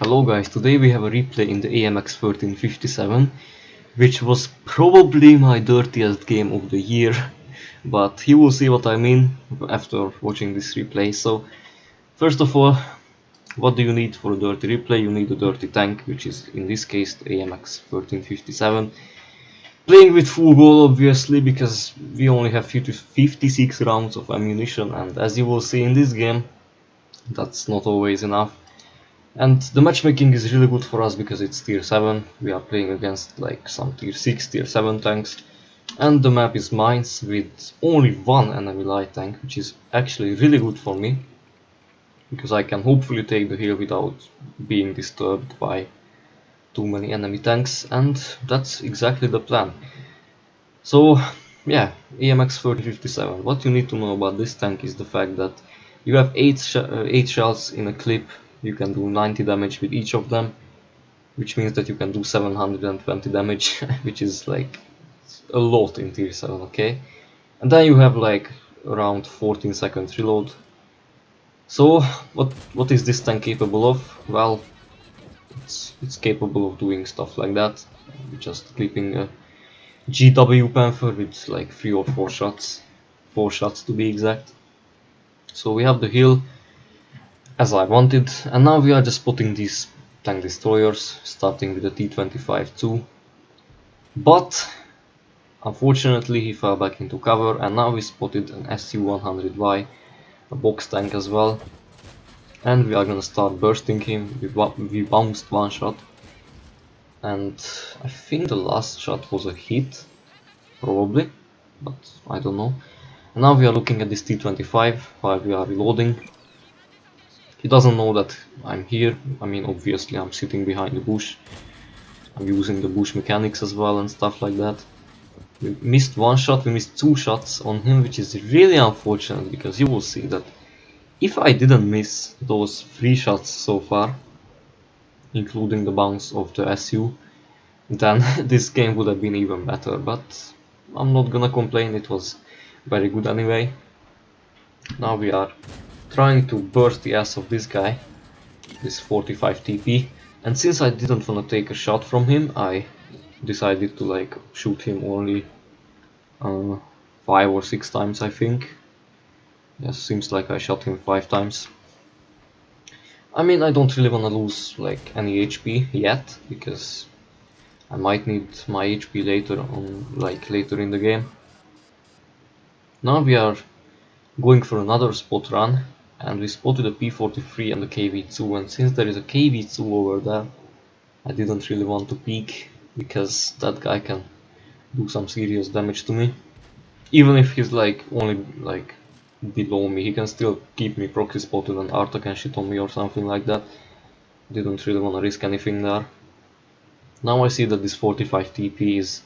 Hello guys, today we have a replay in the AMX 1357, which was probably my dirtiest game of the year, but you will see what I mean after watching this replay. So first of all, what do you need for a dirty replay? You need a dirty tank, which is in this case the AMX 1357. Playing with full goal obviously, because we only have 56 rounds of ammunition, and as you will see in this game, that's not always enough. And the matchmaking is really good for us because it's tier 7, we are playing against like some tier 6, tier 7 tanks. And the map is mines with only one enemy light tank, which is actually really good for me. Because I can hopefully take the hill without being disturbed by too many enemy tanks, and that's exactly the plan. So yeah, AMX 3057, what you need to know about this tank is the fact that you have 8 shells in a clip. You can do 90 damage with each of them, which means that you can do 720 damage, which is like a lot in tier 7, okay? And then you have like around 14 seconds reload. So what is this tank capable of? Well, it's capable of doing stuff like that, just clipping a GW Panther with like 3 or 4 shots, 4 shots to be exact. So we have the hill as I wanted, and now we are just spotting these tank destroyers, starting with the T-25-2. But unfortunately he fell back into cover, and now we spotted an SU-100Y, a box tank as well. And we are gonna start bursting him. We bounced one shot, and I think the last shot was a hit, probably, but I don't know. And now we are looking at this T-25 while we are reloading. He doesn't know that I'm here. I mean, obviously I'm sitting behind the bush. I'm using the bush mechanics as well and stuff like that. We missed one shot, we missed 2 shots on him, which is really unfortunate, because you will see that if I didn't miss those 3 shots so far, including the bounce of the SU, then this game would have been even better, but I'm not gonna complain, it was very good anyway. Now we are trying to burst the ass of this guy, this 45 TP, and since I didn't wanna take a shot from him, I decided to like shoot him only 5 or 6 times, I think. Yes, seems like I shot him 5 times. I mean, I don't really wanna lose like any HP yet, because I might need my HP later on, like later in the game. Now we are going for another spot run, and we spotted a P43 and a KV2, and since there is a KV2 over there, I didn't really want to peek, because that guy can do some serious damage to me. Even if he's like only like below me, he can still keep me proxy spotted and Arta can shit on me or something like that. Didn't really want to risk anything there. Now I see that this 45 TP is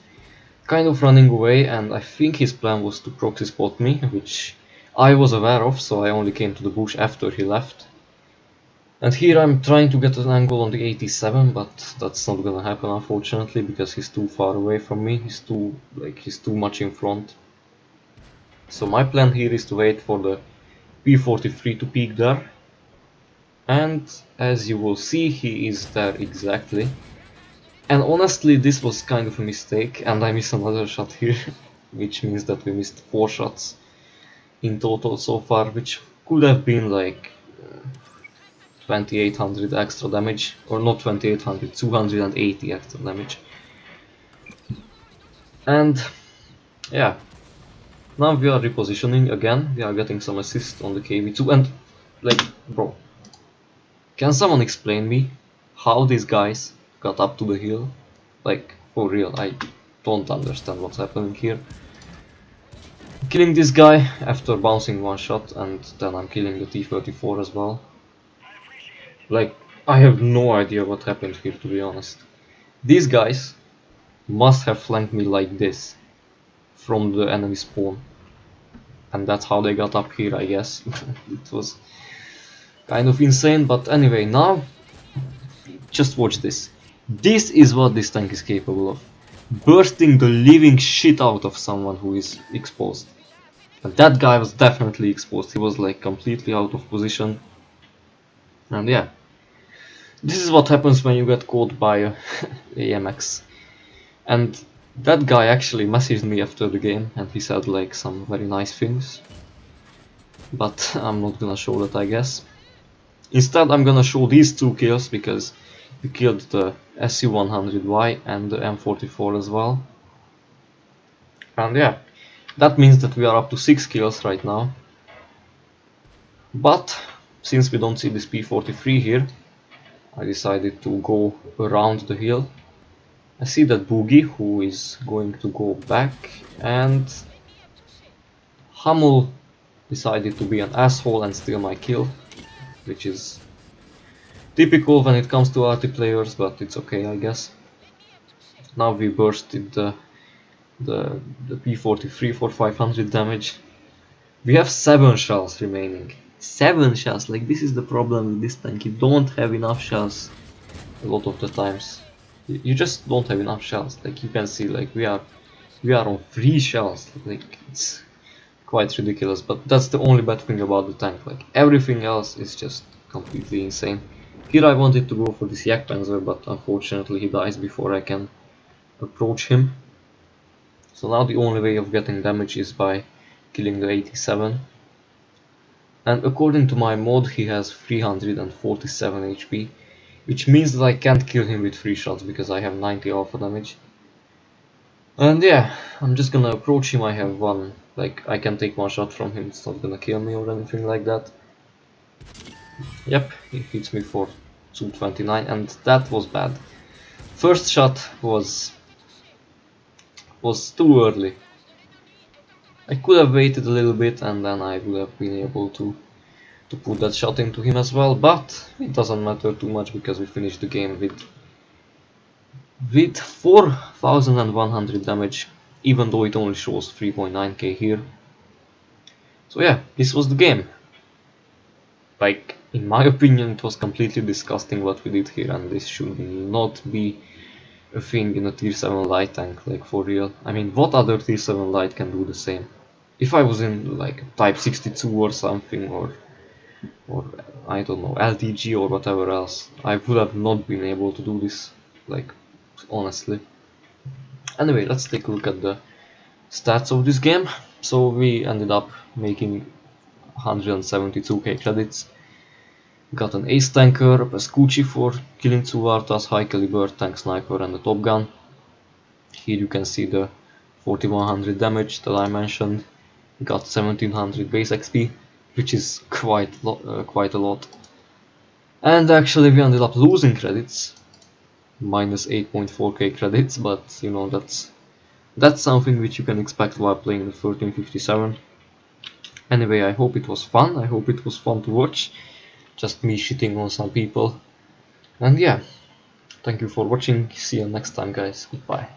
kind of running away, and I think his plan was to proxy spot me, which I was aware of, so I only came to the bush after he left. And here I'm trying to get an angle on the 87, but that's not gonna happen unfortunately, because he's too far away from me, he's too much in front. So my plan here is to wait for the P43 to peek there, and as you will see, he is there exactly. And honestly, this was kind of a mistake, and I missed another shot here, which means that we missed 4 shots in total so far, which could have been like 2800 extra damage, or not 2800, 280 extra damage. And yeah, now we are repositioning again, we are getting some assist on the KV2, and like, bro, can someone explain me how these guys got up to the hill? Like, for real, I don't understand what's happening here. Killing this guy after bouncing one shot, and then I'm killing the T-34 as well. Like, I have no idea what happened here, to be honest. These guys must have flanked me like this from the enemy spawn, and that's how they got up here, I guess. It was kind of insane, but anyway, now just watch this. This is what this tank is capable of. Bursting the living shit out of someone who is exposed. And that guy was definitely exposed, he was like completely out of position. And yeah, This is what happens when you get caught by AMX. And that guy actually messaged me after the game and he said like some very nice things. But I'm not gonna show that, I guess. Instead I'm gonna show these two kills because we killed the SU-100Y and the M44 as well. And yeah, that means that we are up to 6 kills right now. But since we don't see this P43 here, I decided to go around the hill. I see that Boogie, who is going to go back, and Hummel decided to be an asshole and steal my kill, which is typical when it comes to RT players, but it's okay, I guess. Now we bursted the P43 for 500 damage. We have 7 shells remaining. 7 shells, like this is the problem with this tank, you don't have enough shells a lot of the times. You just don't have enough shells, like you can see, like we are on 3 shells, like it's quite ridiculous, but that's the only bad thing about the tank, like everything else is just completely insane. Here I wanted to go for this Yak Panzer, but unfortunately he dies before I can approach him. So now the only way of getting damage is by killing the 87. And according to my mod he has 347 HP, which means that I can't kill him with 3 shots because I have 90 alpha damage. And yeah, I'm just gonna approach him. I have one, like I can take 1 shot from him, it's not gonna kill me or anything like that. Yep, he hits me for 229 and that was bad. First shot was too early. I could have waited a little bit and then I would have been able to put that shot into him as well, but it doesn't matter too much because we finished the game with 4100 damage, even though it only shows 3.9k here. So yeah, this was the game. Like, in my opinion, it was completely disgusting what we did here, and this should not be a thing in a tier 7 light tank, like for real. I mean, what other tier 7 light can do the same? If I was in like type 62 or something, or I don't know, LTG or whatever else, I would have not been able to do this, like, honestly. Anyway, let's take a look at the stats of this game. So we ended up making 172k credits. Got an ace tanker, a Pescucci for killing 2 Artas, high caliber, tank sniper and a top gun. Here you can see the 4100 damage that I mentioned. Got 1700 base XP, which is quite a lot. And actually we ended up losing credits, minus 8.4k credits, but you know, that's something which you can expect while playing the 1357. Anyway, I hope it was fun, I hope it was fun to watch, just me shitting on some people. And yeah, thank you for watching, see you next time guys, goodbye.